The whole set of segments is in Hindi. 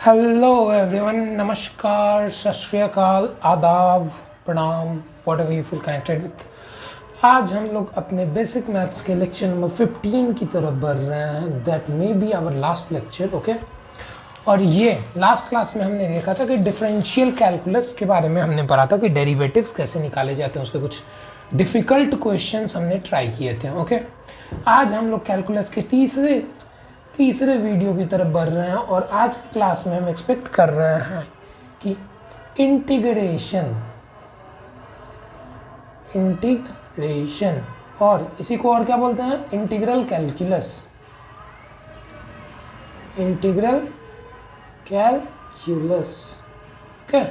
हेलो एवरीवन, नमस्कार, सत श्री अकाल, आदाब, प्रणाम, whatever you feel connected with. आज हम लोग अपने बेसिक मैथ्स के लेक्चर नंबर 15 की तरफ बढ़ रहे हैं। That may be our last lecture, okay. और ये लास्ट क्लास में हमने देखा था कि डिफरेंशियल कैलकुलस के बारे में हमने पढ़ा था कि डेरिवेटिव्स कैसे निकाले जाते हैं, उसके कुछ डिफ़िकल्ट क्वेश्चंस हमने ट्राई किए थे, ओके। आज हम लोग कैलकुलस के तीसरे वीडियो की तरफ बढ़ रहे हैं और आज की क्लास में हम एक्सपेक्ट कर रहे हैं कि इंटीग्रेशन और इसी को और क्या बोलते हैं, इंटीग्रल कैलकुलस ओके।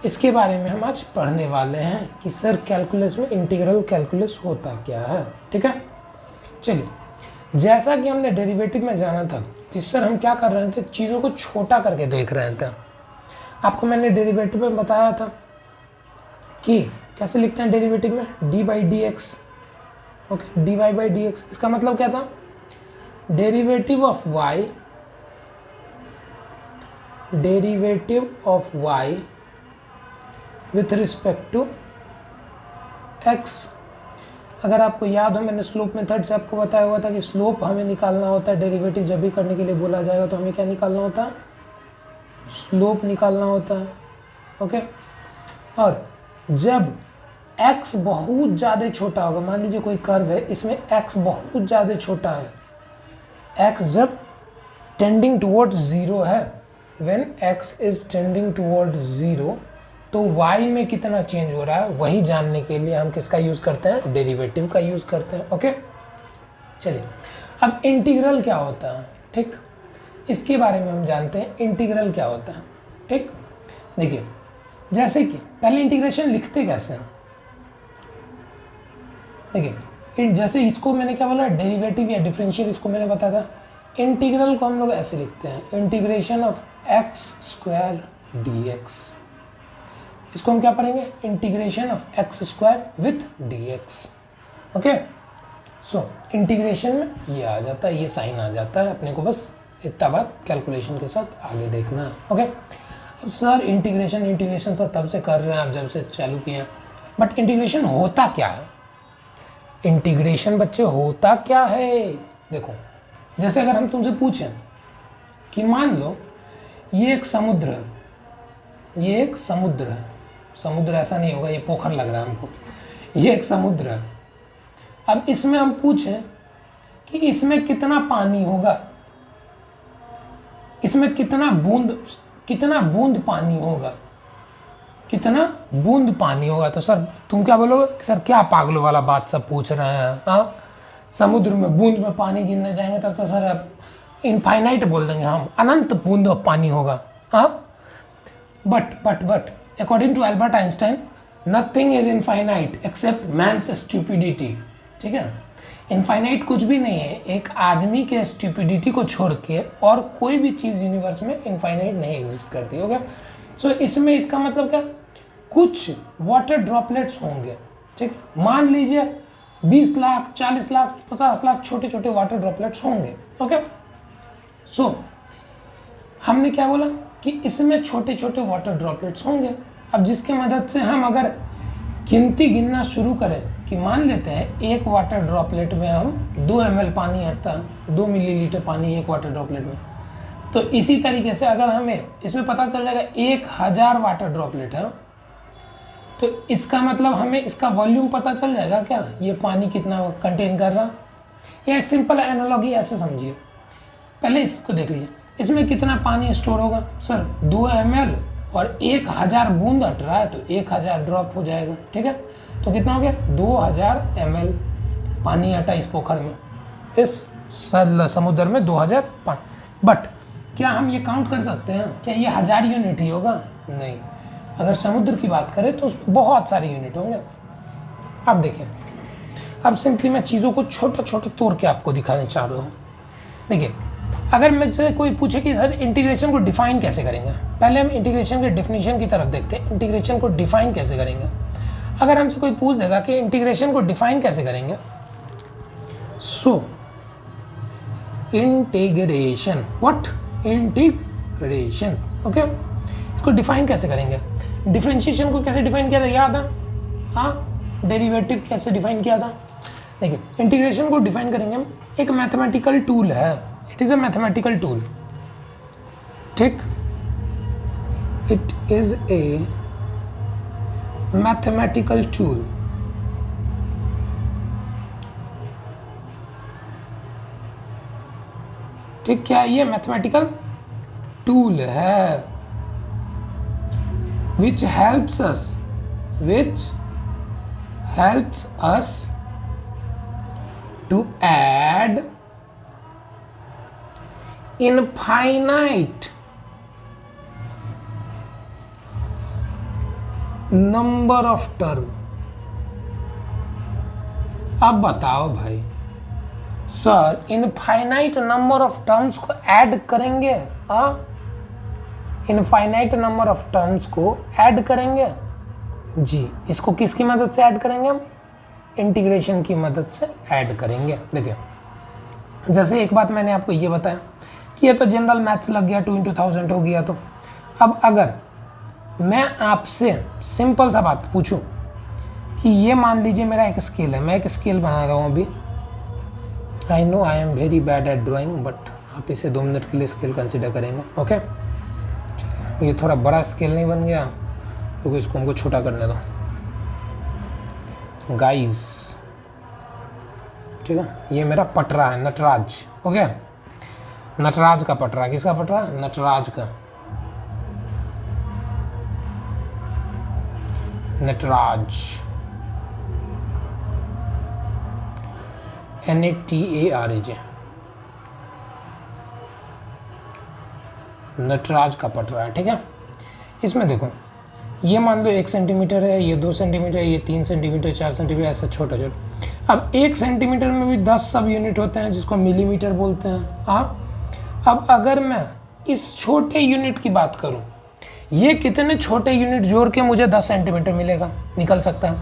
इसके बारे में हम आज पढ़ने वाले हैं कि सर कैलकुलस में इंटीग्रल कैलकुलस होता क्या है, ठीक है। चलिए, जैसा कि हमने डेरिवेटिव में जाना था कि सर हम क्या कर रहे थे, चीज़ों को छोटा करके देख रहे थे। आपको मैंने डेरिवेटिव में बताया था कि कैसे लिखते हैं डेरिवेटिव में, d by d x, okay, d y by d x. इसका मतलब क्या था, derivative of y with respect to x. अगर आपको याद हो, मैंने स्लोप मेथड से आपको बताया हुआ था कि स्लोप हमें निकालना होता है, डेरिवेटिव जब भी करने के लिए बोला जाएगा तो हमें क्या निकालना होता है, स्लोप निकालना होता है, ओके। और जब x बहुत ज़्यादा छोटा होगा, मान लीजिए कोई कर्व है, इसमें x बहुत ज़्यादा छोटा है, x जब टेंडिंग टुवर्ड्स ज़ीरो है, when x is tending towards zero, तो y में कितना चेंज हो रहा है वही जानने के लिए हम किसका यूज़ करते हैं, डेरिवेटिव का यूज़ करते हैं, ओके। चलिए, अब इंटीग्रल क्या होता है, ठीक, इसके बारे में हम जानते हैं। इंटीग्रल क्या होता है, ठीक। देखिए, जैसे कि पहले इंटीग्रेशन लिखते कैसे हैं, देखिए, जैसे इसको मैंने क्या बोला, डेरिवेटिव या डिफरेंशियल, इसको मैंने बताया था। इंटीग्रल को हम लोग ऐसे लिखते हैं, integration of x square D x. इसको हम क्या पढ़ेंगे, integration of x square with D x, okay. So integration में ये आ जाता है, ये साइन आ जाता है, अपने को बस इतना बात कैलकुलेशन के साथ आगे देखना है, ओके। अब सर इंटीग्रेशन सर तब से कर रहे हैं आप जब से चालू किए हैं, बट इंटीग्रेशन होता क्या है, इंटीग्रेशन बच्चे होता क्या है। देखो, जैसे अगर हम तुमसे पूछें कि मान लो ये एक समुद्र है, ये एक समुद्र है, समुद्र ऐसा नहीं होगा, ये पोखर लग रहा है हमको, ये एक समुद्र है। अब इसमें हम पूछें कि इसमें कितना पानी होगा, इसमें कितना बूंद पानी होगा, कितना बूंद पानी होगा, तो सर तुम क्या बोलोगे, सर क्या पागलों वाला बात सब पूछ रहे हैं, हाँ, समुद्र में बूंद में पानी गिनने जाएंगे तब तो सर अब इनफाइनाइट बोल देंगे हम, अनंत बूंद पानी होगा, हाँ। But according to Albert Einstein, nothing is infinite except man's stupidity, ठीक है। इनफाइनाइट कुछ भी नहीं है, एक आदमी के स्टूपिडिटी को छोड़ के और कोई भी चीज़ यूनिवर्स में इनफाइनाइट नहीं एग्जिस्ट करती, ओके। सो इसमें इसका मतलब क्या, कुछ वाटर ड्रॉपलेट्स होंगे, ठीक है। मान लीजिए 20 लाख, 40 लाख, 50 लाख छोटे छोटे वाटर ड्रॉपलेट्स होंगे, ओके। सो हमने क्या बोला कि इसमें छोटे छोटे वाटर ड्रॉपलेट्स होंगे। अब जिसके मदद से हम अगर गिनती गिनना शुरू करें कि मान लेते हैं एक वाटर ड्रॉपलेट में हम 2 ml पानी हटता है, 2 मिलीलीटर पानी एक वाटर ड्रॉपलेट में, तो इसी तरीके से अगर हमें इसमें पता चल जाएगा 1000 वाटर ड्रॉपलेट है, तो इसका मतलब हमें इसका वॉल्यूम पता चल जाएगा क्या, ये पानी कितना कंटेन कर रहा। या एक सिंपल एनालॉजी ऐसे समझिए, पहले इसको देख लीजिए, इसमें कितना पानी स्टोर होगा, सर 2 ml और 1000 बूंद हट रहा है तो 1000 ड्रॉप हो जाएगा, ठीक है। तो कितना हो गया, 2000 ml पानी हटा इस पोखर में, इस समुद्र में 2000 पानी। बट क्या हम ये काउंट कर सकते हैं, क्या ये 1000 यूनिट ही होगा, नहीं। अगर समुद्र की बात करें तो उसमें बहुत सारे यूनिट होंगे। अब देखिए, अब सिंपली मैं चीज़ों को छोटा छोटा तोड़ के आपको दिखाने चाह रहा हूँ। देखिए, अगर मुझसे कोई पूछे कि सर इंटीग्रेशन को डिफाइन कैसे करेंगे, पहले हम इंटीग्रेशन के डेफिनेशन की तरफ देखते हैं, इंटीग्रेशन को डिफाइन कैसे करेंगे। अगर हमसे कोई पूछ देगा कि इंटीग्रेशन को डिफाइन कैसे करेंगे, so integration, what, integration integration. Okay, इसको डिफाइन कैसे करेंगे? डिफरेंशिएशन को कैसे डिफाइन किया था याद है? हाँ, डेरिवेटिव कैसे डिफाइन किया था? देखिए, इंटीग्रेशन को डिफाइन करेंगे हम, एक मैथमेटिकल टूल है, it is a mathematical tool, ठीक, it is a mathematical tool. ठीक, क्या ये मैथमेटिकल टूल है which helps us to add infinite number of term। अब बताओ भाई sir, infinite number of terms को ऐड करेंगे? इनफाइनाइट नंबर ऑफ टर्म्स को ऐड करेंगे जी। इसको किसकी मदद से ऐड करेंगे हम? इंटीग्रेशन की मदद से ऐड करेंगे। देखिए, जैसे एक बात मैंने आपको ये बताया कि ये तो जनरल मैथ्स लग गया, 2 into 1000 हो गया। तो अब अगर मैं आपसे सिंपल सा बात पूछूं कि ये मान लीजिए मेरा एक स्केल है, मैं एक स्केल बना रहा हूँ अभी। I know I am very bad at drawing, but आप इसे 2 मिनट के लिए स्केल कंसिडर करेंगे। ओके, ये थोड़ा बड़ा स्केल नहीं बन गया, क्योंकि इसको हमको छोटा करने दो गाइस। ठीक है, ये मेरा पटरा है, नटराज। ओके, नटराज का पटरा। किसका पटरा? नटराज का। नटराज, NATARAJ, नटराज का पटरा है। ठीक है, इसमें देखो, ये मान लो 1 सेंटीमीटर है, ये 2 सेंटीमीटर, ये 3 सेंटीमीटर, 4 सेंटीमीटर, ऐसे छोटा छोटा। अब 1 सेंटीमीटर में भी 10 सब यूनिट होते हैं, जिसको मिलीमीटर बोलते हैं। अब अगर मैं इस छोटे यूनिट की बात करूं, ये कितने छोटे यूनिट जोड़ के मुझे 10 सेंटीमीटर मिलेगा, निकल सकता है।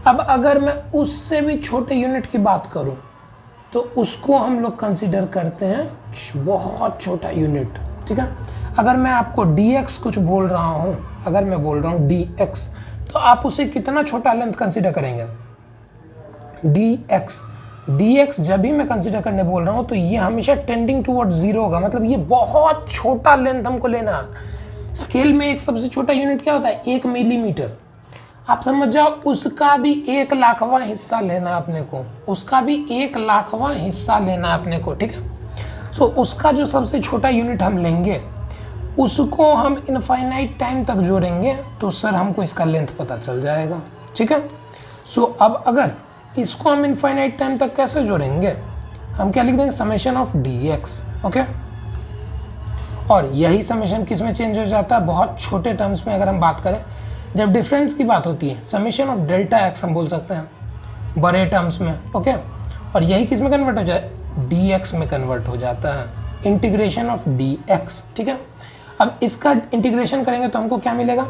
अब अगर मैं उससे भी छोटे यूनिट की बात करूं, तो उसको हम लोग कंसीडर करते हैं बहुत छोटा यूनिट। ठीक है, अगर मैं आपको dx कुछ बोल रहा हूं, अगर मैं बोल रहा हूं dx, तो आप उसे कितना छोटा लेंथ कंसीडर करेंगे? dx जब भी मैं कंसीडर करने बोल रहा हूं, तो ये हमेशा टेंडिंग टुवर्ड्स 0 होगा, मतलब ये बहुत छोटा लेंथ हमको लेना है। स्केल में एक सबसे छोटा यूनिट क्या होता है? 1 मिलीमीटर। आप समझ जाओ, उसका भी 1 लाखवां हिस्सा लेना अपने को, उसका भी 1 लाखवां हिस्सा लेना अपने को। ठीक है, सो उसका जो सबसे छोटा यूनिट हम लेंगे, उसको हम इनफाइनाइट टाइम तक जोड़ेंगे, तो सर हमको इसका लेंथ पता चल जाएगा। ठीक है, सो अब अगर इसको हम इनफाइनाइट टाइम तक कैसे जोड़ेंगे? हम क्या लिख देंगे? Summation of dx। ओके, और यही समेशन किस में चेंज हो जाता है? बहुत छोटे टर्म्स में अगर हम बात करें, जब डिफरेंस की बात होती है, समेशन ऑफ डेल्टा एक्स हम बोल सकते हैं बड़े टर्म्स में। ओके, और यही किस में कन्वर्ट हो जाए? dx में कन्वर्ट हो जाता है, इंटीग्रेशन ऑफ dx। ठीक है, अब इसका इंटीग्रेशन करेंगे तो हमको क्या मिलेगा?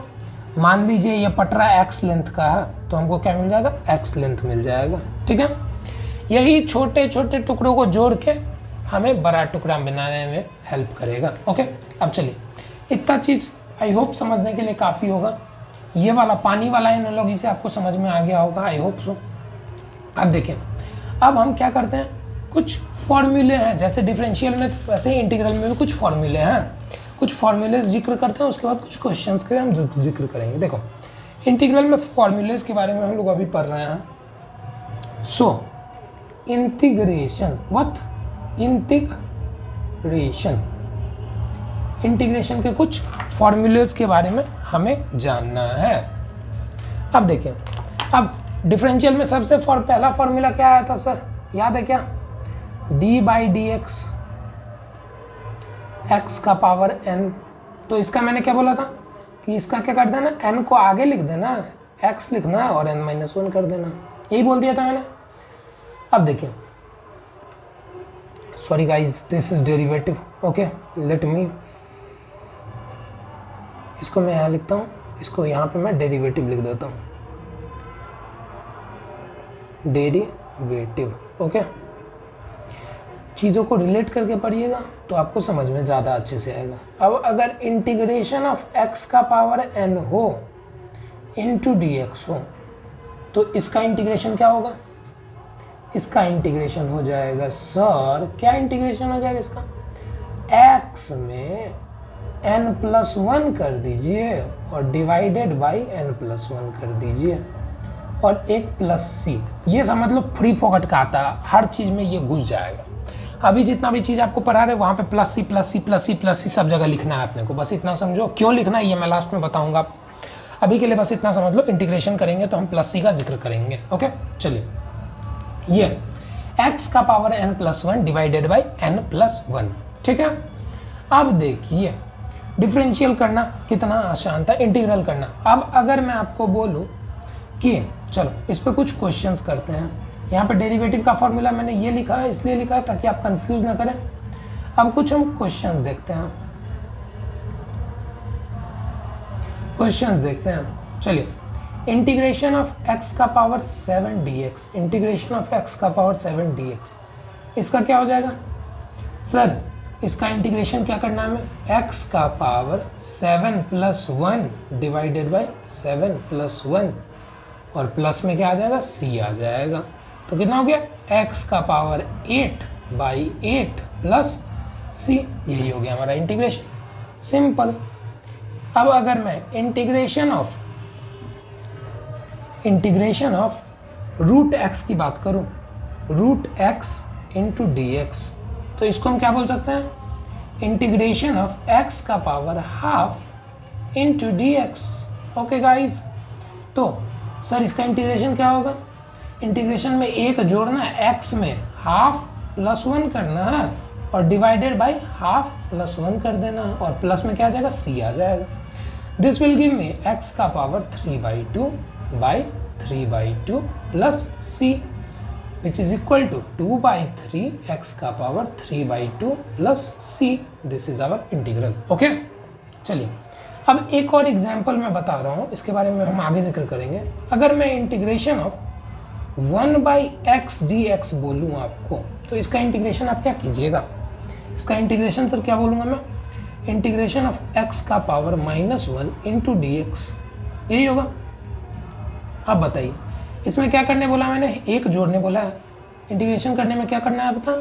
मान लीजिए ये पटरा x लेंथ का है, तो हमको क्या मिल जाएगा? x लेंथ मिल जाएगा। ठीक है, यही छोटे छोटे टुकड़ों को जोड़ के हमें बड़ा टुकड़ा बनाने में हेल्प करेगा। ओके, अब चलिए, इतना चीज़ आई होप समझने के लिए काफ़ी होगा। ये वाला पानी वाला एनालॉजी से आपको समझ में आ गया होगा, आई होप सो। अब देखिए, अब हम क्या करते हैं, कुछ फॉर्मूले हैं, जैसे डिफरेंशियल में वैसे ही इंटीग्रल में भी कुछ फॉर्मूले हैं, कुछ फॉर्मूले जिक्र करते हैं, उसके बाद कुछ क्वेश्चंस के हम जिक्र करेंगे। देखो, इंटीग्रल में फॉर्मूलेज के बारे में हम लोग अभी पढ़ रहे हैं। So integration, what? इंटीग्रेशन के कुछ फॉर्मूलेज के बारे में हमें जानना है। अब देखिए, अब डिफरेंशियल में सबसे पहला फॉर्मूला क्या आया था सर, याद है क्या? d/dx x का पावर n। तो इसका मैंने क्या बोला था कि इसका क्या कर देना? n को आगे लिख देना, x लिखना और n-1 कर देना, यही बोल दिया था मैंने। अब देखिए, sorry guys, this is derivative. Okay, let me, इसको मैं यहाँ लिखता हूँ, इसको यहाँ पे मैं डेरिवेटिव लिख देता हूँ, डेरिवेटिव। ओके, चीज़ों को रिलेट करके पढ़िएगा तो आपको समझ में ज़्यादा अच्छे से आएगा। अब अगर इंटीग्रेशन ऑफ x का पावर n हो इंटू dx हो तो इसका इंटीग्रेशन क्या होगा? इसका इंटीग्रेशन हो जाएगा सर, क्या इंटीग्रेशन हो जाएगा इसका? x में n+1 कर दीजिए और डिवाइडेड बाई n+1 कर दीजिए और एक प्लस सी। ये समझ लो फ्री फोकट का आता है, हर चीज़ में ये घुस जाएगा। अभी जितना भी चीज़ आपको पढ़ा रहे वहाँ पे plus C plus C plus C plus C सब जगह लिखना है अपने को, बस इतना समझो। क्यों लिखना है ये मैं लास्ट में बताऊँगा आपको, अभी के लिए बस इतना समझ लो। इंटीग्रेशन करेंगे तो हम प्लस सी का जिक्र करेंगे। ओके चलिए, ये x का power n+1 divided by n+1, ठीक है। अब देखिए डिफरेंशियल करना कितना आसान था, इंटीग्रल करना। अब अगर मैं आपको बोलूँ कि चलो इस पर कुछ क्वेश्चंस करते हैं। यहाँ पे डेरिवेटिव का फॉर्मूला मैंने ये लिखा है, इसलिए लिखा है ताकि आप कंफ्यूज ना करें। अब कुछ हम क्वेश्चंस देखते हैं, चलिए। इंटीग्रेशन ऑफ x का power 7 dx, integration of x का पावर 7 dx, इसका क्या हो जाएगा सर? इसका इंटीग्रेशन क्या करना है हमें? x का पावर 7+1 डिवाइडेड बाई 7+1 और प्लस में क्या आ जाएगा? c आ जाएगा। तो कितना हो गया? x का पावर 8/8 प्लस c, यही हो गया हमारा इंटीग्रेशन, सिंपल। अब अगर मैं इंटीग्रेशन ऑफ रूट x की बात करूं, रूट x इंटू dx, तो इसको हम क्या बोल सकते हैं? इंटीग्रेशन ऑफ x का power half into dx। Okay guys, तो सर इसका इंटीग्रेशन क्या होगा? इंटीग्रेशन में एक जोड़ना है, x में हाफ प्लस 1 करना है और डिवाइडेड बाई हाफ प्लस 1 कर देना है और प्लस में क्या आ जाएगा? c आ जाएगा। This will give me x का power 3/2 plus c which is equal to 2/3 x का power 3/2 plus c। This is our integral. Okay चलिए, अब एक और एग्जाम्पल मैं बता रहा हूँ, इसके बारे में हम आगे जिक्र करेंगे। अगर मैं इंटीग्रेशन ऑफ 1/x dx बोलूँ आपको, तो इसका इंटीग्रेशन आप क्या कीजिएगा? इसका इंटीग्रेशन सर क्या बोलूँगा मैं? इंटीग्रेशन ऑफ x का पावर -1 इंटू dx, यही होगा। अब बताइए इसमें क्या करने बोला मैंने? एक जोड़ने बोला है। इंटीग्रेशन करने में क्या करना है बता?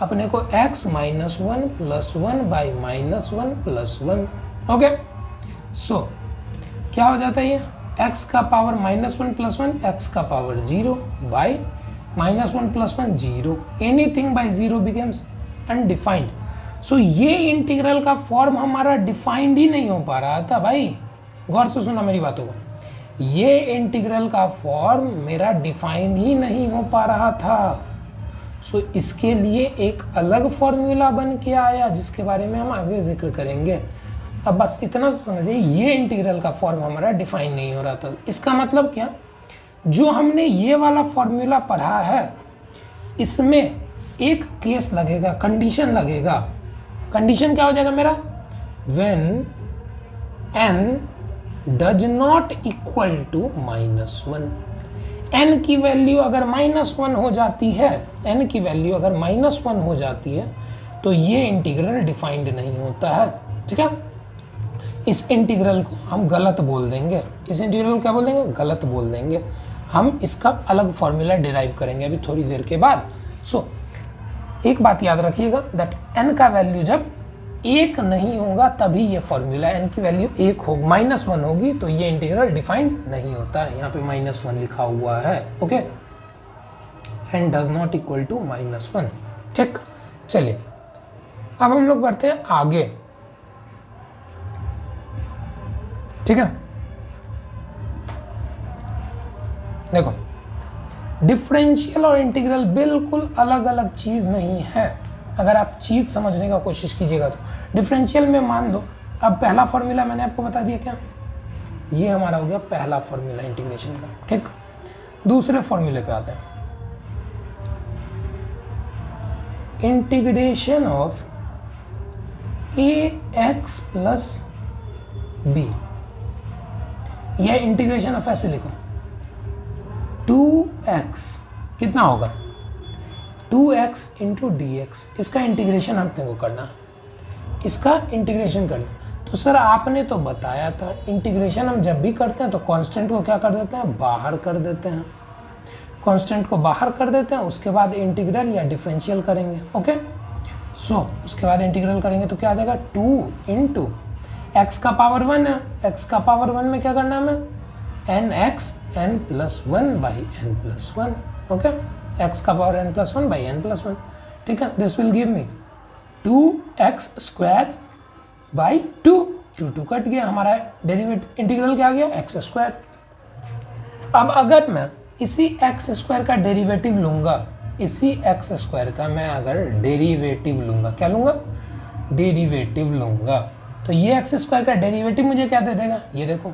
अपने को x -1 plus 1 by -1 plus 1। Okay so क्या हो जाता है ये? x का पावर -1 प्लस 1, x का power 0 by -1 plus 1 0, anything by 0 becomes undefined. So ये इंटीग्रल का फॉर्म हमारा डिफाइंड ही नहीं हो पा रहा था भाई, गौर से सुना मेरी बातों को। ये इंटीग्रल का फॉर्म मेरा डिफाइन ही नहीं हो पा रहा था। सो इसके लिए एक अलग फॉर्मूला बन के आया जिसके बारे में हम आगे जिक्र करेंगे। अब बस इतना समझिए, ये इंटीग्रल का फॉर्म हमारा डिफाइन नहीं हो रहा था। इसका मतलब क्या? जो हमने ये वाला फॉर्मूला पढ़ा है इसमें एक केस लगेगा, कंडीशन लगेगा। कंडीशन क्या हो जाएगा मेरा? When n does not equal to -1। n की वैल्यू अगर -1 हो जाती है, n की वैल्यू अगर -1 हो जाती है तो ये इंटीग्रल डिफाइंड नहीं होता है, ठीक है। इस इंटीग्रल को हम गलत बोल देंगे, इस इंटीग्रल को क्या बोल देंगे? गलत बोल देंगे। हम इसका अलग फॉर्मूला डिराइव करेंगे अभी थोड़ी देर के बाद। सो एक बात याद रखिएगा, दैट n का वैल्यू जब 1 नहीं होगा तभी ये फॉर्मूला, n की वैल्यू 1 हो -1 होगी तो ये इंटीग्रल डिफाइंड नहीं होता है। यहाँ पे -1 लिखा हुआ है। Okay, n does not equal to -1। ठीक, चलिए अब हम लोग बढ़ते हैं आगे। ठीक है, देखो डिफरेंशियल और इंटीग्रल बिल्कुल अलग अलग चीज़ नहीं है। अगर आप चीज़ समझने का कोशिश कीजिएगा तो डिफरेंशियल में मान लो, अब पहला फॉर्मूला मैंने आपको बता दिया, क्या ये हमारा हो गया पहला फॉर्मूला इंटीग्रेशन का। ठीक, दूसरे फॉर्मूले पे आते हैं। Integration of ax plus b, यह इंटीग्रेशन ऑफ ऐसे लिखो 2x कितना होगा? 2x इंटू डी एक्स, इसका इंटीग्रेशन अपने को करना है, इसका इंटीग्रेशन करना। तो सर आपने तो बताया था इंटीग्रेशन हम जब भी करते हैं तो कांस्टेंट को क्या कर देते हैं, बाहर कर देते हैं, कांस्टेंट को बाहर कर देते हैं, उसके बाद इंटीग्रल या डिफरेंशियल करेंगे। ओके, सो उसके बाद इंटीग्रल करेंगे तो क्या आ जाएगा, 2 इंटू एक्स का पावर 1 है, एक्स का पावर 1 में क्या करना है हमें, n x n plus 1 by n plus 1। Okay, x का power n plus 1 by n plus 1, ठीक है। This will give me 2x square by 2, 2 cut गया, हमारा डेरिवेटिव इंटीग्रल क्या आ गया, एक्स स्क्वायर। अब अगर मैं इसी एक्स स्क्वायर का डेरिवेटिव लूंगा, इसी एक्स स्क्वायर का मैं अगर डेरिवेटिव लूंगा, क्या लूंगा, डेरिवेटिव लूंगा, तो ये एक्स स्क्वायर का डेरिवेटिव मुझे क्या दे देगा, ये देखो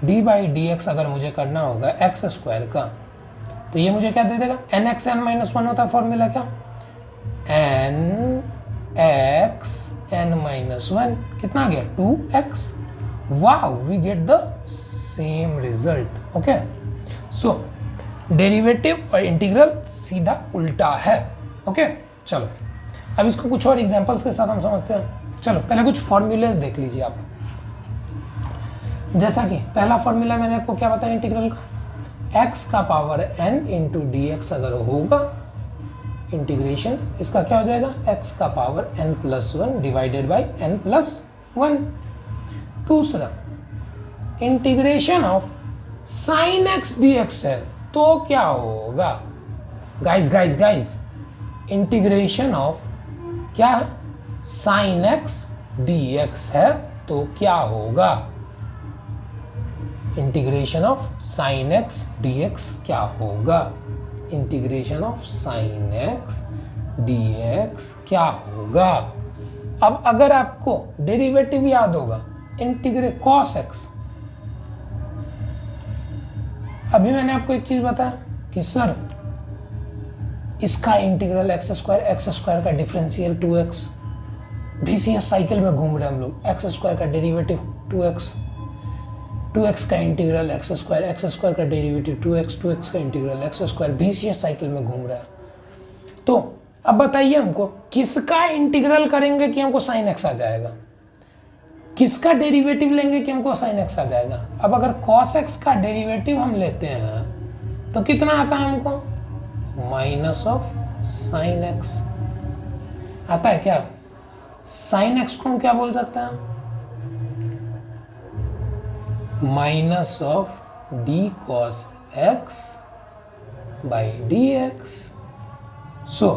डी बाई डी एक्स अगर मुझे करना होगा एक्स स्क्वायर का, तो ये मुझे क्या दे देगा, एन एक्स एन माइनस 1 होता है फॉर्मूला क्या, एन एक्स एन माइनस 1, कितना आ गया, 2x। Wow, we get the same result. Okay, so derivative और इंटीग्रल सीधा उल्टा है। ओके, चलो अब इसको कुछ और एग्जांपल्स के साथ हम समझते हैं। चलो पहले कुछ फॉर्मूलेज देख लीजिए आप। जैसा कि पहला फॉर्मूला मैंने आपको क्या बताया इंटीग्रल का, x का power n into d x अगर होगा इंटीग्रेशन, इसका क्या हो जाएगा, x का power n plus 1 divided by n plus 1। दूसरा integration of sine x dx है तो क्या होगा, guys guys guys, integration of क्या है, साइन x dx है तो क्या होगा, integration of sine x dx क्या होगा, integration of sine x dx क्या होगा। अब अगर आपको डेरिवेटिव याद होगा, इंटीग्रेट कॉस x, अभी मैंने आपको एक चीज बताया कि सर इसका इंटीग्रल एक्स स्क्वायर का डिफरेंशियल 2x, VCS साइकिल में घूम रहे हैं हम लोग, एक्स स्क्वायर का डेरिवेटिव 2x का इंटीग्रल एक्स स्क्वायर का डेरिवेटिव 2x का integral x square, VCS cycle में घूम रहा है। तो अब बताइए हमको किसका इंटीग्रल करेंगे कि हमको साइन एक्स आ जाएगा, किसका डेरिवेटिव लेंगे कि हमको साइन एक्स आ जाएगा। अब अगर कॉस एक्स का डेरिवेटिव हम लेते हैं तो कितना आता है हमको, माइनस ऑफ साइन एक्स आता है क्या। साइन एक्स को हम क्या बोल सकते हैं, minus of d cos x by d x. So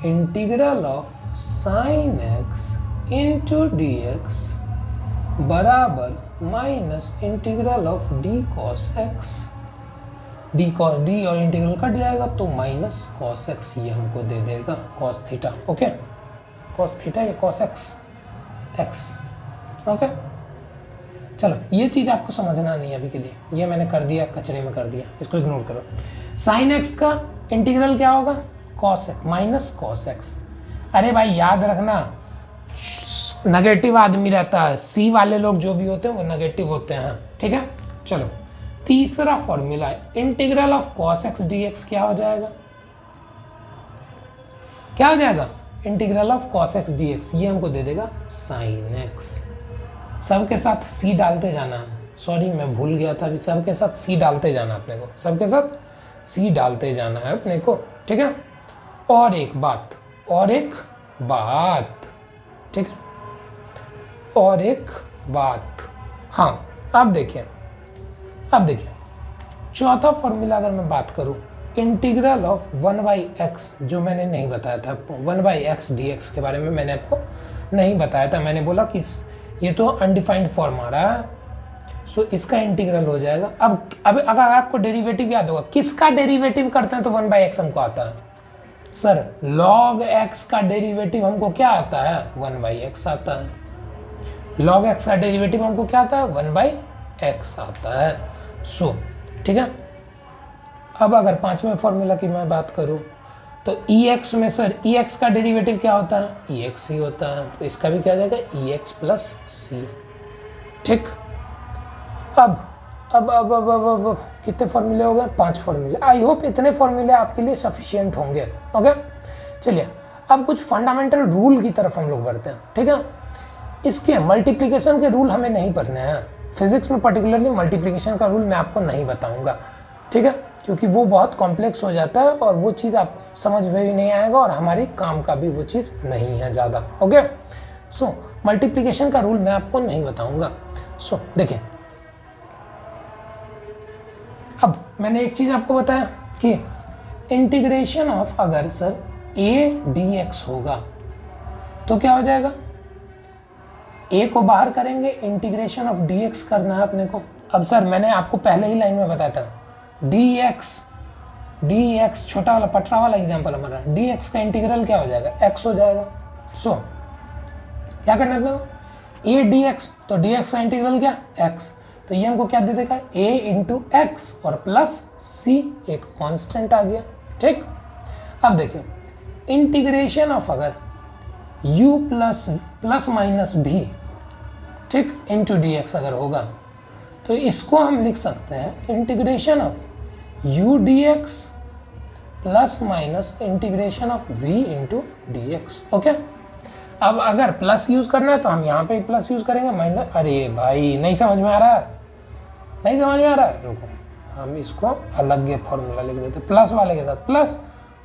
integral of sine x into d x बराबर minus integral of d cos x. D और इंटीग्रल कट जाएगा तो माइनस कॉस एक्स ये हमको दे देगा, cos theta. Okay, cos theta या कॉस एक्स एक्स। ओके, चलो ये चीज़ आपको समझना नहीं है अभी के लिए, ये मैंने कर दिया, कचरे में कर दिया, इसको इग्नोर करो। साइन एक्स का इंटीग्रल क्या होगा, cos x minus cos x. अरे भाई याद रखना, नेगेटिव आदमी रहता है, सी वाले लोग जो भी होते हैं वो नेगेटिव होते हैं, ठीक है। चलो तीसरा फॉर्मूला है integral of cos x d x, क्या हो जाएगा, क्या हो जाएगा, integral of cos x d x, ये हमको दे देगा साइन एक्स। सबके साथ सी डालते जाना है, सॉरी मैं भूल गया था, अभी सबके साथ सी डालते जाना अपने को, सबके साथ सी डालते जाना है अपने को, ठीक है। और एक बात, ठीक है, और एक बात, हाँ अब देखिए चौथा फॉर्मूला अगर मैं बात करूं, इंटीग्रल ऑफ 1/x, जो मैंने नहीं बताया था आपको, 1/x dx के बारे में मैंने आपको नहीं बताया था, मैंने बोला कि ये तो अनडिफाइंड फॉर्म आ रहा है, सो इसका इंटीग्रल हो जाएगा। अब अगर आपको डेरिवेटिव याद होगा, किसका डेरिवेटिव करते हैं तो 1/x हमको आता है, सर log x का डेरिवेटिव हमको क्या आता है, 1/x आता है। log x का डेरिवेटिव हमको क्या आता है, 1/x आता है। सो ठीक है, अब अगर पांचवें फॉर्मूला की मैं बात करूं तो ex में सर ex का डेरिवेटिव क्या होता है, ex ही होता है, तो इसका भी क्या हो जाएगा, ex प्लस सी। ठीक, अब कितने फॉर्मूले हो गए, 5 फॉर्मूले। आई होप इतने फॉर्मूले आपके लिए सफिशिएंट होंगे। ओके चलिए अब कुछ फंडामेंटल रूल की तरफ हम लोग बढ़ते हैं, ठीक है। इसके मल्टीप्लिकेशन के रूल हमें नहीं पढ़ने हैं, फिजिक्स में पर्टिकुलरली मल्टीप्लिकेशन का रूल मैं आपको नहीं बताऊंगा, ठीक है, क्योंकि वो बहुत कॉम्प्लेक्स हो जाता है और वो चीज़ आपको समझ में भी नहीं आएगा और हमारी काम का भी वो चीज़ नहीं है ज़्यादा। ओके, सो मल्टीप्लिकेशन का रूल मैं आपको नहीं बताऊंगा। सो देखिए, अब मैंने एक चीज़ आपको बताया कि इंटीग्रेशन ऑफ, अगर सर a dx होगा तो क्या हो जाएगा, a को बाहर करेंगे, इंटीग्रेशन ऑफ dx करना है अपने को। अब सर मैंने आपको पहले ही लाइन में बताया था dx छोटा वाला पटरा वाला एग्जांपल हमारा, dx का इंटीग्रल क्या हो जाएगा, x हो जाएगा। सो क्या करना है अपने को, a dx, तो dx का इंटीग्रल क्या, x, तो ये हमको क्या दे देगा, a इंटू एक्स और प्लस c, एक कांस्टेंट आ गया, ठीक। अब देखिए इंटीग्रेशन ऑफ अगर u प्लस माइनस भी, ठीक, इंटू dx अगर होगा तो इसको हम लिख सकते हैं integration of u dx plus minus integration of v into dx। Okay, अब अगर प्लस यूज करना है तो हम यहाँ पे प्लस यूज करेंगे, माइनस, अरे भाई नहीं समझ में आ रहा है, नहीं समझ में आ रहा है, रुको हम इसको अलग फॉर्मूला लिख देते, प्लस वाले के साथ प्लस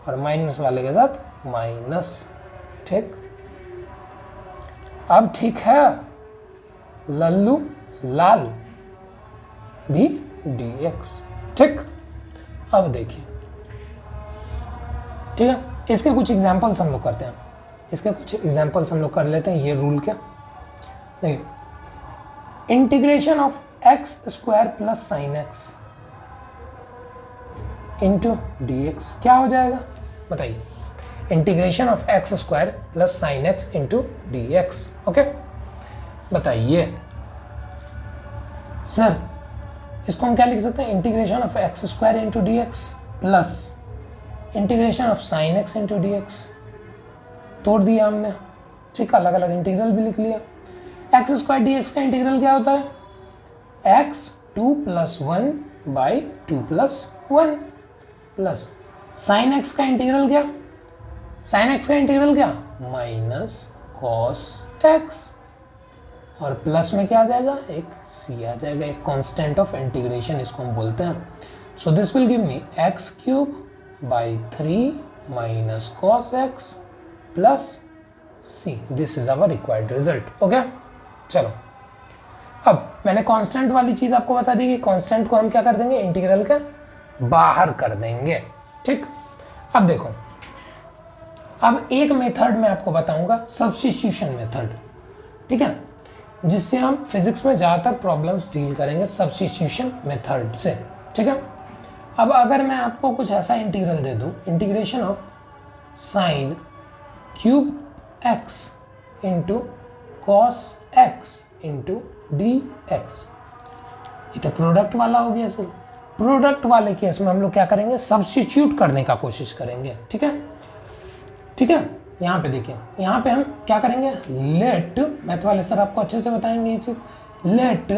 और माइनस वाले के साथ माइनस, ठीक। अब ठीक है, लल्लू लाल भी dx, ठीक। अब देखिए, ठीक है, इसके कुछ एग्जांपल्स हम लोग करते हैं, इसके कुछ एग्जांपल्स हम लोग कर लेते हैं। ये रूल क्या, देखिए integration of x square plus sign x into dx क्या हो जाएगा, बताइए, integration of x square plus sign x into dx। Okay, बताइए सर इसको हम क्या लिख सकते हैं, integration of x square into dx plus integration of sine x into dx, तोड़ दिया हमने, ठीक, अलग अलग इंटीग्रल भी लिख लिया। एक्स स्क्वायर dx का इंटीग्रल क्या होता है, x 2 + 1 by 2 + 1 plus sign x का इंटीग्रल क्या, साइन एक्स का इंटीग्रल क्या, माइनस कॉस एक्स, और प्लस में क्या आ जाएगा, एक c आ जाएगा, एक कांस्टेंट ऑफ इंटीग्रेशन इसको हम बोलते हैं। So this will give me x³ by 3 minus cos x plus c, this is our required result. Okay, चलो अब मैंने कांस्टेंट वाली चीज आपको बता दी कि कांस्टेंट को हम क्या कर देंगे, इंटीग्रल का बाहर कर देंगे, ठीक। अब देखो, अब एक मेथड मैं आपको बताऊंगा, सब्स्टिट्यूशन मेथड, ठीक है, जिससे हम फिजिक्स में ज़्यादातर प्रॉब्लम्स डील करेंगे सब्स्टिट्यूशन मेथड से, ठीक है। अब अगर मैं आपको कुछ ऐसा इंटीग्रल दे दूं, integration of sine cube x into cos x into d x, ये तो प्रोडक्ट वाला हो गया सर। प्रोडक्ट वाले केस में हम लोग क्या करेंगे, सब्स्टिट्यूट करने का कोशिश करेंगे, ठीक है, ठीक है। यहाँ पे देखिए, यहाँ पे हम क्या करेंगे, लेट, मैथ वाले सर आपको अच्छे से बताएंगे ये चीज, लेट,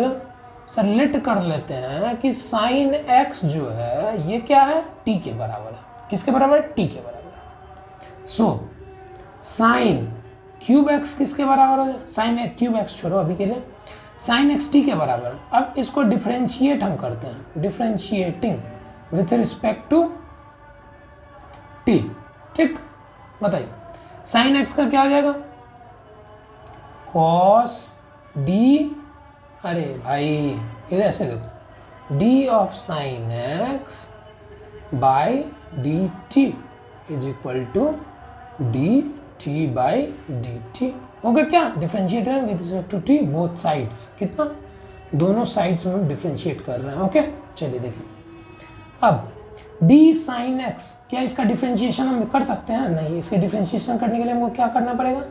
सर लेट कर लेते हैं कि साइन एक्स जो है ये क्या है, टी के बराबर है, किसके बराबर है, टी के बराबर है। सो साइन क्यूब एक्स किसके बराबर हो, साइन क्यूब एक्स छोड़ो अभी के लिए, साइन एक्स टी के बराबर है। अब इसको डिफरेंशिएट हम करते हैं, differentiating with respect to t, ठीक, बताइए साइन एक्स का क्या हो जाएगा, कॉस डी, अरे भाई इधर ऐसे देखो, d of sine x by d t is equal to d t by d t, हो गया क्या, differentiator with respect to t both sides, कितना, दोनों साइड्स में हम डिफरेंशिएट कर रहे हैं। ओके, चलिए देखिए, अब डी साइन एक्स, क्या इसका डिफरेंशिएशन हम कर सकते हैं, नहीं, इसके डिफरेंशिएशन करने के लिए हमको क्या करना पड़ेगा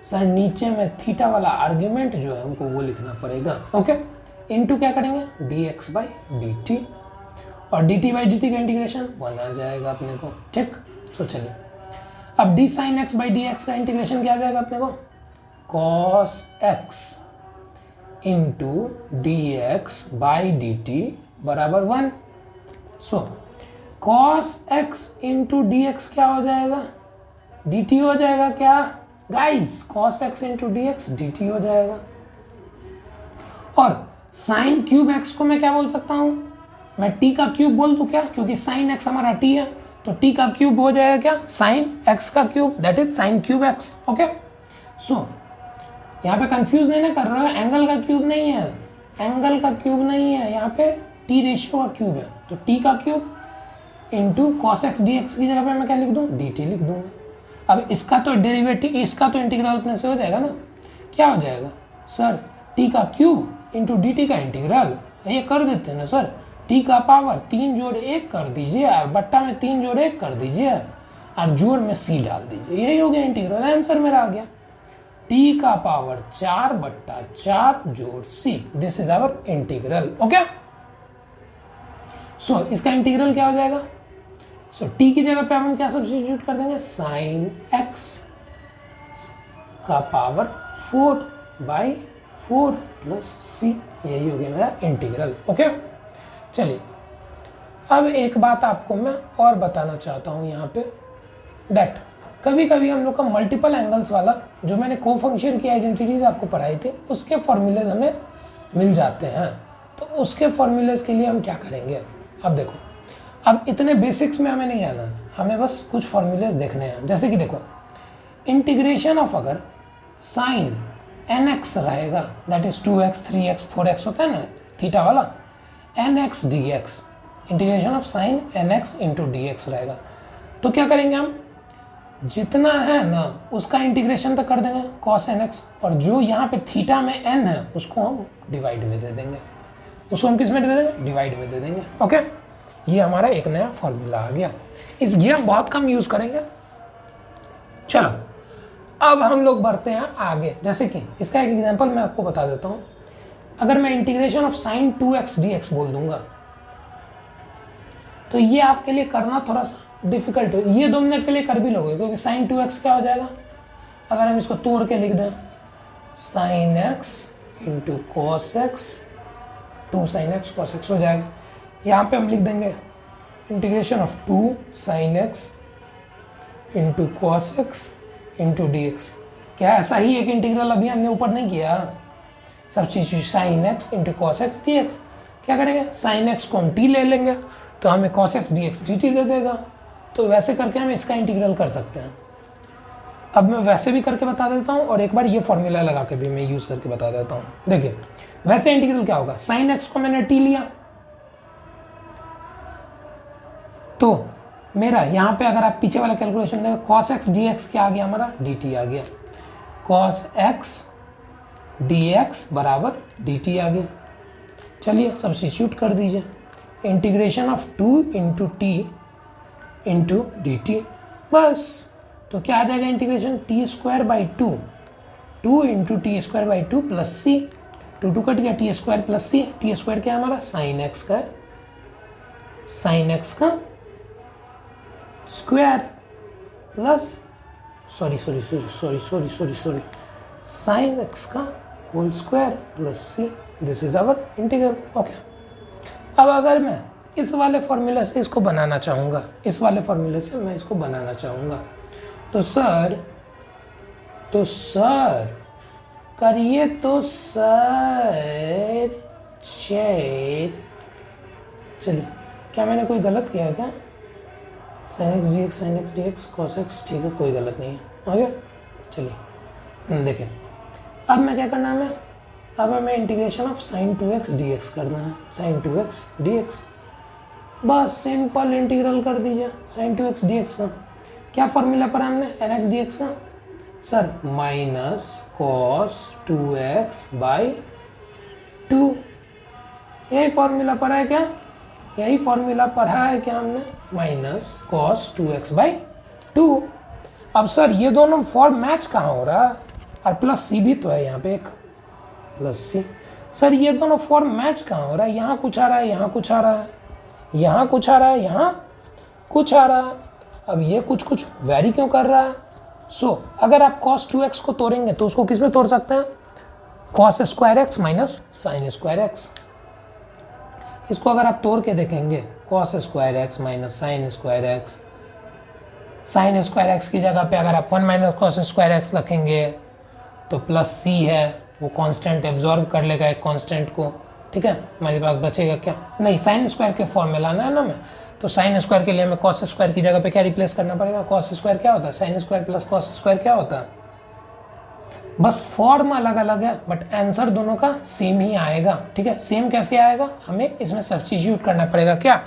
सर, नीचे में थीटा वाला आर्ग्यूमेंट जो है हमको वो लिखना पड़ेगा। ओके, इनटू क्या करेंगे, d x by d t, और d t by d t का इंटीग्रेशन 1 आ जाएगा अपने को, ठीक। तो चलिए अब d sine x by d x का इंटीग्रेशन क्या आ जाएगा अपने को, cos x into d x by d t बराबर 1। So cos x into d x क्या हो जाएगा, dt हो जाएगा क्या guys, cos x into d x dt हो जाएगा। और साइन क्यूब x को मैं क्या बोल सकता हूं, मैं t का क्यूब बोल दूं क्या, क्योंकि साइन x हमारा t है, तो t का क्यूब हो जाएगा क्या, साइन x का cube, that is sine cube x। Okay, so यहाँ पे कंफ्यूज नहीं ना कर रहे हो, एंगल का क्यूब नहीं है, एंगल का क्यूब नहीं है, यहाँ पे t रेशियो का क्यूब है, तो t का cube into cos x d x की जगह पे मैं क्या लिख दूँ, dt लिख दूंगा। अब इसका तो डेरिवेटिव, इसका तो इंटीग्रल अपने से हो जाएगा ना, क्या हो जाएगा सर, t का क्यूब इंटू dt का इंटीग्रल, ये कर देते हैं ना सर, t का पावर 3 जोड़ 1 कर दीजिए और बट्टा में 3 जोड़ 1 कर दीजिए और जोड़ में c डाल दीजिए, यही हो गया इंटीग्रल, आंसर मेरा आ गया t का पावर 4 बट्टा 4 जोड़ c, this is our integral. Okay, so इसका इंटीग्रल क्या हो जाएगा, सो t की जगह पे हम क्या सब्स्टिट्यूट कर देंगे, साइन x का पावर 4/4 प्लस c, यही हो गया मेरा इंटीग्रल। ओके, चलिए अब एक बात आपको मैं और बताना चाहता हूँ यहाँ पे, दैट कभी कभी हम लोग का मल्टीपल एंगल्स वाला जो मैंने को फंक्शन की आइडेंटिटीज आपको पढ़ाई थी उसके फॉर्मूलेज हमें मिल जाते हैं, तो उसके फॉर्मूलेज के लिए हम क्या करेंगे, अब देखो, अब इतने बेसिक्स में हमें नहीं जाना, हमें बस कुछ फॉर्मूलेज देखने हैं। जैसे कि देखो, इंटीग्रेशन ऑफ अगर साइन nx रहेगा, that is 2x 3x 4x होता है ना थीटा वाला, nx dx, integration of sine nx into dx रहेगा, तो क्या करेंगे हम, जितना है ना उसका इंटीग्रेशन तो कर देंगे cos nx, और जो यहाँ पे थीटा में n है उसको हम डिवाइड में दे देंगे, उसको हम किस में दे देंगे, डिवाइड में दे देंगे। ओके, ये हमारा एक नया फॉर्मूला आ गया, ये हम बहुत कम यूज करेंगे। चलो अब हम लोग बढ़ते हैं आगे, जैसे कि इसका एक एग्जांपल मैं आपको बता देता हूँ, अगर मैं integration of sine 2x dx बोल दूंगा तो ये आपके लिए करना थोड़ा सा डिफिकल्ट हो, ये 2 मिनट के लिए कर भी लोगे, क्योंकि साइन 2x क्या हो जाएगा, अगर हम इसको तोड़ के लिख दें, sine x into cos x, 2 sine x cos x हो जाएगा। यहाँ पे हम लिख देंगे integration of 2 sine x into cos x into d x. क्या ऐसा ही एक इंटीग्रल अभी हमने ऊपर नहीं किया, substitute sign x into cos x d x, क्या करेंगे, साइन एक्स को हम टी ले लेंगे तो हमें cos x d x d t दे देगा, तो वैसे करके हम इसका इंटीग्रल कर सकते हैं। अब मैं वैसे भी करके बता देता हूँ और एक बार ये फॉर्मूला लगा के भी मैं यूज़ करके बता देता हूँ। देखिए वैसे इंटीग्रल क्या होगा, साइन एक्स को मैंने टी लिया तो मेरा यहाँ पे अगर आप पीछे वाला कैलकुलेशन देखें, कॉस एक्स डी एक्स क्या आ गया हमारा, डी टी आ गया, कॉस एक्स डी एक्स बराबर डी टी आ गया। चलिए सब्स्टिट्यूट कर दीजिए, integration of 2 into t into d t, बस तो क्या आ जाएगा, integration t square by 2 into t square by 2 plus c, 2 cut गया, t square plus c, t square क्या है हमारा, साइन एक्स का है, साइन एक्स का square plus sorry sine x का whole square plus C, this is our integral. Okay, अब अगर मैं इस वाले फॉर्मूले से इसको बनाना चाहूँगा, इस वाले फॉर्मूले से मैं इसको बनाना चाहूँगा, तो सर करिए तो सर चलिए, क्या मैंने कोई गलत किया है क्या, sine x d x cos x, ठीक है कोई गलत नहीं है, हो गया। चलिए देखें, अब मैं क्या करना है, मैं अब हमें integration of sine 2x dx करना है, साइन 2x dx, बस सिंपल इंटीग्रल कर दीजिए साइन 2x dx का। क्या फॉर्मूला पर हमने nx dx का, sir minus cos 2x by 2, यही फॉर्मूला पर है क्या, यही फॉर्मूला पढ़ा है क्या हमने, माइनस कॉस 2x बाई 2। अब सर ये दोनों फॉर्म मैच कहाँ हो रहा है, और प्लस सी भी तो है यहाँ पे एक प्लस सी, सर ये दोनों फॉर्म मैच कहाँ हो रहा है, यहाँ कुछ आ रहा है, यहाँ कुछ आ रहा है, यहाँ कुछ आ रहा है, यहाँ कुछ आ रहा है, अब ये कुछ कुछ वेरी क्यों कर रहा है। सो अगर आप cos 2x को तोड़ेंगे तो उसको किस में तोड़ सकते हैं, cos square x minus sine square x. इसको अगर आप तोड़ के देखेंगे cos square x minus sine square x, sine square x की जगह पे अगर आप 1 माइनस कॉस स्क्वायर एक्स रखेंगे तो प्लस सी है, वो कांस्टेंट एब्जॉर्ब कर लेगा एक कांस्टेंट को, ठीक है। हमारे पास बचेगा क्या, नहीं साइन स्क्वायर के फॉर्म में लाना है ना मैं, तो साइन स्क्वायर के लिए हमें कॉस स्क्वायर की जगह पे क्या रिप्लेस करना पड़ेगा, कॉस स्क्वायर क्या होता है, sine square plus cos square क्या होता है, बस फॉर्म अलग अलग है बट आंसर दोनों का सेम ही आएगा, ठीक है। सेम कैसे आएगा, हमें इसमें सब्स्टिट्यूट करना पड़ेगा क्या,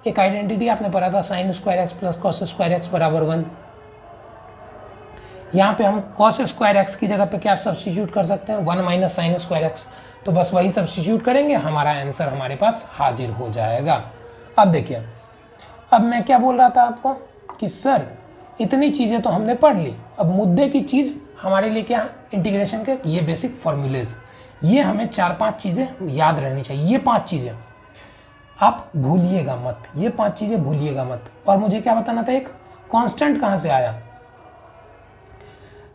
एक आइडेंटिटी आपने पढ़ा था sine square x plus cos square x बराबर 1, यहाँ पे हम कॉस स्क्वायर एक्स की जगह पे क्या सब्स्टिट्यूट कर सकते हैं, 1 माइनस साइन स्क्वायर एक्स, तो बस वही सब्स्टिट्यूट करेंगे, हमारा आंसर हमारे पास हाजिर हो जाएगा। अब देखिए, अब मैं क्या बोल रहा था आपको कि सर इतनी चीज़ें तो हमने पढ़ ली, अब मुद्दे की चीज़ हमारे लिए क्या, इंटीग्रेशन के ये बेसिक फॉर्मूलेज, ये हमें 4-5 चीज़ें याद रहनी चाहिए, ये 5 चीज़ें आप भूलिएगा मत, ये 5 चीज़ें भूलिएगा मत। और मुझे क्या बताना था, एक कांस्टेंट कहाँ से आया,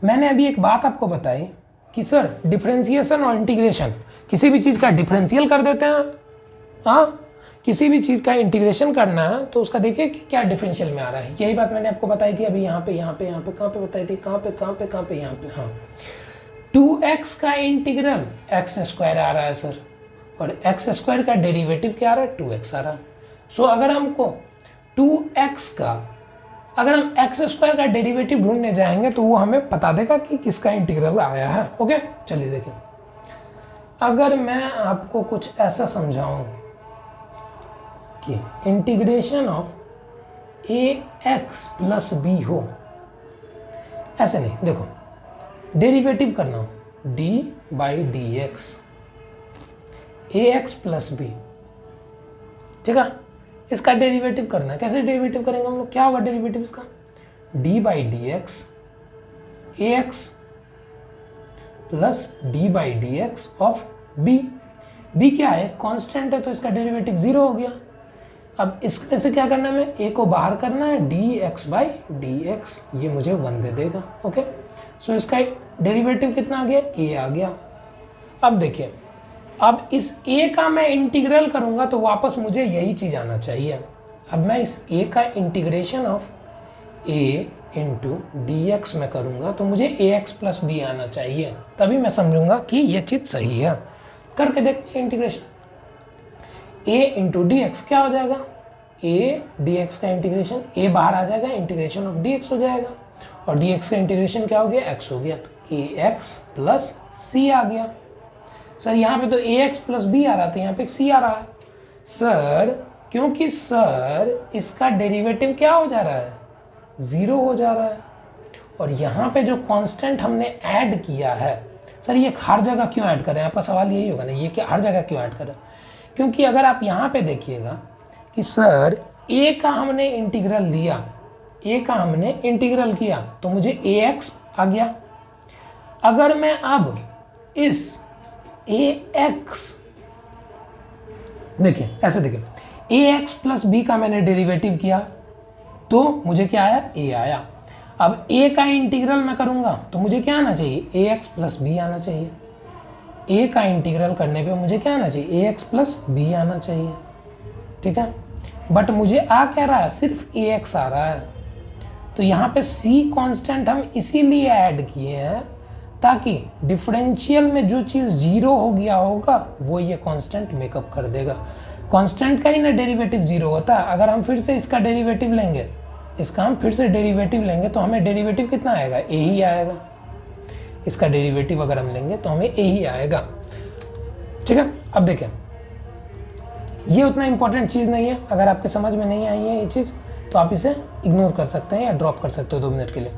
मैंने अभी एक बात आपको बताई कि सर डिफरेंशिएशन और इंटीग्रेशन, किसी भी चीज़ का डिफरेंशियल कर देते हैं, हाँ किसी भी चीज़ का इंटीग्रेशन करना है तो उसका देखिए कि क्या डिफरेंशियल में आ रहा है, यही बात मैंने आपको बताई थी अभी यहाँ पे कहाँ पे बताई थी, कहाँ पे यहाँ पे, हाँ 2x का इंटीग्रल एक्स स्क्वायर आ रहा है सर, और एक्स स्क्वायर का डेरिवेटिव क्या आ रहा है, 2x आ रहा है। सो अगर हमको 2x का, अगर हम एक्स स्क्वायर का डेरिवेटिव ढूंढने जाएंगे तो वो हमें बता देगा कि किसका इंटीग्रल आया है, ओके। चलिए देखिए, अगर मैं आपको कुछ ऐसा समझाऊं कि integration of a x plus b हो, ऐसे नहीं, देखो डेरिवेटिव करना हो, d by d x a x plus b, ठीक है, इसका डेरिवेटिव करना है। कैसे डेरिवेटिव करेंगे हम लोग, क्या होगा डेरिवेटिव इसका, d by d x a x plus d by d x of b, b क्या है, कांस्टेंट है तो इसका डेरिवेटिव 0 हो गया। अब इसमें से क्या करना है, हमें ए को बाहर करना है, D x by d x, ये मुझे 1 दे देगा, ओके। सो इसका डेरिवेटिव कितना आ गया, ए आ गया। अब देखिए, अब इस a का मैं इंटीग्रल करूंगा तो वापस मुझे यही चीज़ आना चाहिए। अब मैं इस a का integration of a into d x में करूंगा तो मुझे ए एक्स प्लस बी आना चाहिए, तभी मैं समझूंगा कि ये चीज़ सही है। करके देखते हैं integration, a into d x क्या हो जाएगा, a डी एक्स का इंटीग्रेशन, a बाहर आ जाएगा, इंटीग्रेशन ऑफ डी एक्स हो जाएगा, और डी एक्स का इंटीग्रेशन क्या हो गया, x हो गया, तो ए एक्स प्लस सी आ गया। सर यहाँ पे तो ए एक्स प्लस बी आ रहा था, यहाँ पे सी आ रहा है सर, क्योंकि सर इसका डेरिवेटिव क्या हो जा रहा है, 0 हो जा रहा है, और यहाँ पे जो कांस्टेंट हमने ऐड किया है, सर ये हर जगह क्यों ऐड कर रहे हैं, आपका सवाल यही होगा ना, ये क्या हर जगह क्यों ऐड कर रहे हैं, क्योंकि अगर आप यहाँ पे देखिएगा कि सर ए का हमने इंटीग्रल लिया, ए का हमने इंटीग्रल किया तो मुझे ए एक्स आ गया। अगर मैं अब इस ए एक्स, देखिए ऐसे देखिए, ए एक्स प्लस बी का मैंने डेरिवेटिव किया तो मुझे क्या आया, ए आया। अब ए का इंटीग्रल मैं करूंगा तो मुझे क्या आना चाहिए, ए एक्स प्लस बी आना चाहिए। ए का इंटीग्रल करने पे मुझे क्या आना चाहिए, ए एक्स प्लस बी आना चाहिए, ठीक है। बट मुझे आ क्या रहा है, सिर्फ ए एक्स आ रहा है, तो यहाँ पे सी कांस्टेंट हम इसीलिए ऐड किए हैं ताकि डिफरेंशियल में जो चीज़ 0 हो गया होगा वो ये कांस्टेंट मेकअप कर देगा। कांस्टेंट का ही ना डेरिवेटिव 0 होता है। अगर हम फिर से इसका डेरिवेटिव लेंगे, इसका हम फिर से डेरिवेटिव लेंगे तो हमें डेरिवेटिव कितना आएगा, ए ही आएगा। इसका डेरिवेटिव अगर हम लेंगे तो हमें ए ही आएगा, ठीक है। अब देखें, ये उतना इंपॉर्टेंट चीज़ नहीं है, अगर आपके समझ में नहीं आई है ये चीज़ तो आप इसे इग्नोर कर सकते हैं या ड्रॉप कर सकते हो 2 मिनट के लिए।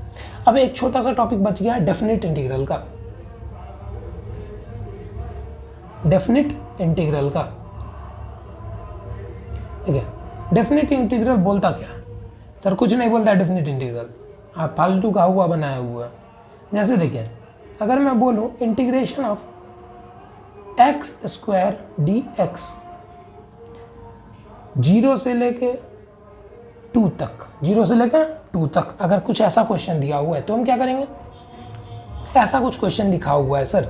अब एक छोटा सा टॉपिक बच गया है डेफिनिट इंटीग्रल का, डेफिनिट इंटीग्रल का, ठीक है। डेफिनिट इंटीग्रल बोलता क्या है, सर कुछ नहीं बोलता है डेफिनिट इंटीग्रल, आप फालतू का हुआ बनाया हुआ है। जैसे देखिए, अगर मैं बोलूं integration of x square D x 0 से लेके 2 तक, 0 से लेकर 2 तक, अगर कुछ ऐसा क्वेश्चन दिया हुआ है तो हम क्या करेंगे, ऐसा कुछ क्वेश्चन लिखा हुआ है सर,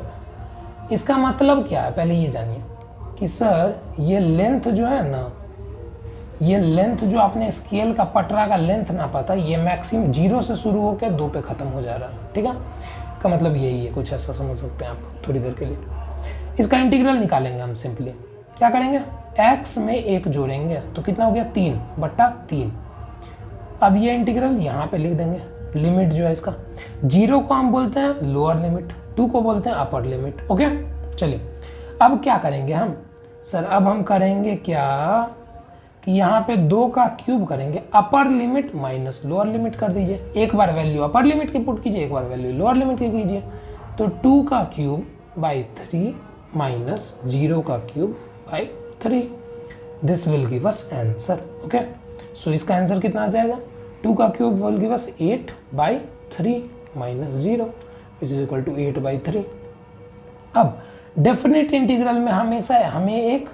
इसका मतलब क्या है, पहले ये जानिए कि सर ये लेंथ जो है ना, ये लेंथ जो आपने स्केल का पटरा का लेंथ नापा था, ये मैक्सिमम 0 से शुरू होकर 2 पे ख़त्म हो जा रहा है, ठीक है। इसका मतलब यही है, कुछ ऐसा समझ सकते हैं आप थोड़ी देर के लिए। इसका इंटीग्रल निकालेंगे हम सिंपली, क्या करेंगे, x में 1 जोड़ेंगे तो कितना हो गया 3/3। अब ये इंटीग्रल यहाँ पे लिख देंगे, लिमिट जो है इसका 0 को हम बोलते हैं लोअर लिमिट, 2 को बोलते हैं अपर लिमिट, ओके। चलिए अब क्या करेंगे हम सर, अब हम करेंगे क्या कि यहाँ पे 2 का क्यूब करेंगे, upper limit minus lower limit कर दीजिए। एक बार वैल्यू अपर लिमिट की पुट कीजिए, एक बार वैल्यू लोअर लिमिट की कीजिए। तो 2 का क्यूब बाई 3 माइनस 0 का cube by 3, this will give us answer, okay. So इसका आंसर कितना आ जाएगा, 2 का cube will give us 8/3 minus 0 which is equal to 8/3। अब डेफिनेट इंटीग्रल में हमेशा हमें एक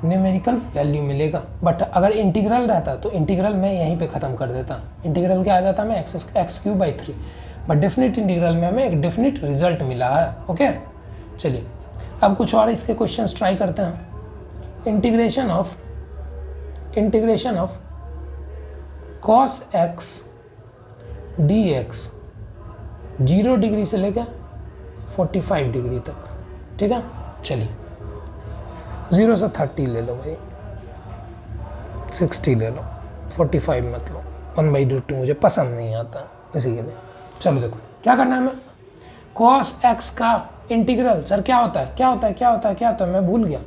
न्यूमेरिकल वैल्यू मिलेगा, बट अगर इंटीग्रल रहता तो इंटीग्रल मैं यहीं पे ख़त्म कर देता, इंटीग्रल क्या आ जाता मैं x³/3, बट डेफिनेट इंटीग्रल में हमें एक डेफिनेट रिजल्ट मिला है, ओके। चलिए अब कुछ और इसके क्वेश्चंस ट्राई करते हैं। Integration of cos x dx 0 degree से लेकर 45 डिग्री तक, ठीक है। चलिए 0 से 30 ले लो भाई, 60 ले लो, 45 मत लो, 1/√2 मुझे पसंद नहीं आता इसी के लिए। चलो देखो क्या करना है, हमें cos x का इंटीग्रल, सर क्या होता है क्या होता है क्या होता है क्या होता है, मैं भूल गया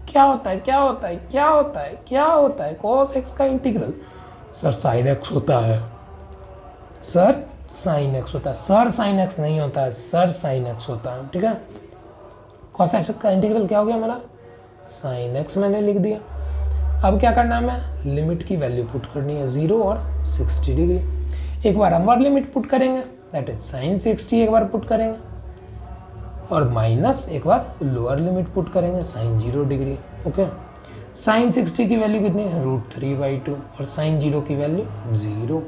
क्या होता है क्या होता है क्या होता है क्या होता है cos x का इंटीग्रल, सर sin x होता है, सर sin x होता है, सर sin x नहीं होता है, सर sin x होता है, ठीक है। cos x का इंटीग्रल क्या हो गया मेरा, sin x मैंने लिख दिया। अब क्या करना है, हमें लिमिट की वैल्यू पुट करनी है 0 और 60 डिग्री। एक बार अपर लिमिट पुट करेंगे दैट इज sin 60, एक बार पुट करेंगे, और माइनस एक बार लोअर लिमिट पुट करेंगे sin 0 डिग्री, ओके। sin 60 की वैल्यू कितनी है, √3/2, और sin 0 की value 0,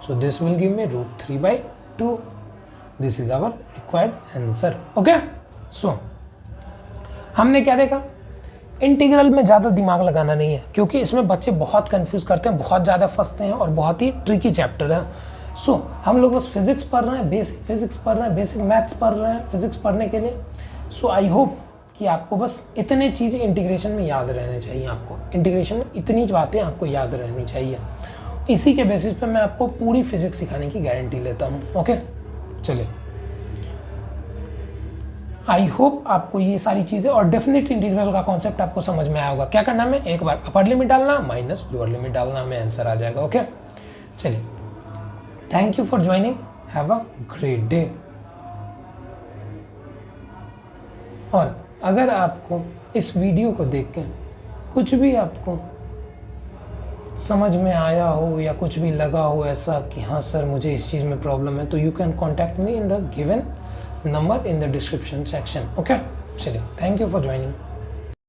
so this will give me √3/2, this is our required answer, okay. So हमने क्या देखा, इंटीग्रल में ज़्यादा दिमाग लगाना नहीं है, क्योंकि इसमें बच्चे बहुत कंफ्यूज करते हैं, बहुत ज़्यादा फंसते हैं और बहुत ही ट्रिकी चैप्टर है। सो हम लोग बस फिजिक्स पढ़ रहे हैं, बेसिक फिजिक्स पढ़ रहे हैं, बेसिक मैथ्स पढ़ रहे हैं फिजिक्स पढ़ने के लिए। सो आई होप कि आपको बस इतने चीज़ें इंटीग्रेशन में याद रहने चाहिए, आपको इंटीग्रेशन में इतनी बातें आपको याद रहनी चाहिए। इसी के बेसिस पे मैं आपको पूरी फिजिक्स सिखाने की गारंटी लेता हूँ, ओके। चलिए आई होप आपको ये सारी चीज़ें और डेफिनेट इंटीग्रल का कॉन्सेप्ट आपको समझ में आया होगा। क्या करना है, एक बार अपर लिमिट डालना माइनस लोअर लिमिट डालना, हमें आंसर आ जाएगा, ओके। चलिए thank you for joining, have a great day. और अगर आपको इस वीडियो को देख के कुछ भी आपको समझ में आया हो या कुछ भी लगा हो ऐसा कि हाँ सर मुझे इस चीज़ में प्रॉब्लम है, तो you can contact me in the given number in the description section, okay। चलिए थैंक यू फॉर ज्वाइनिंग।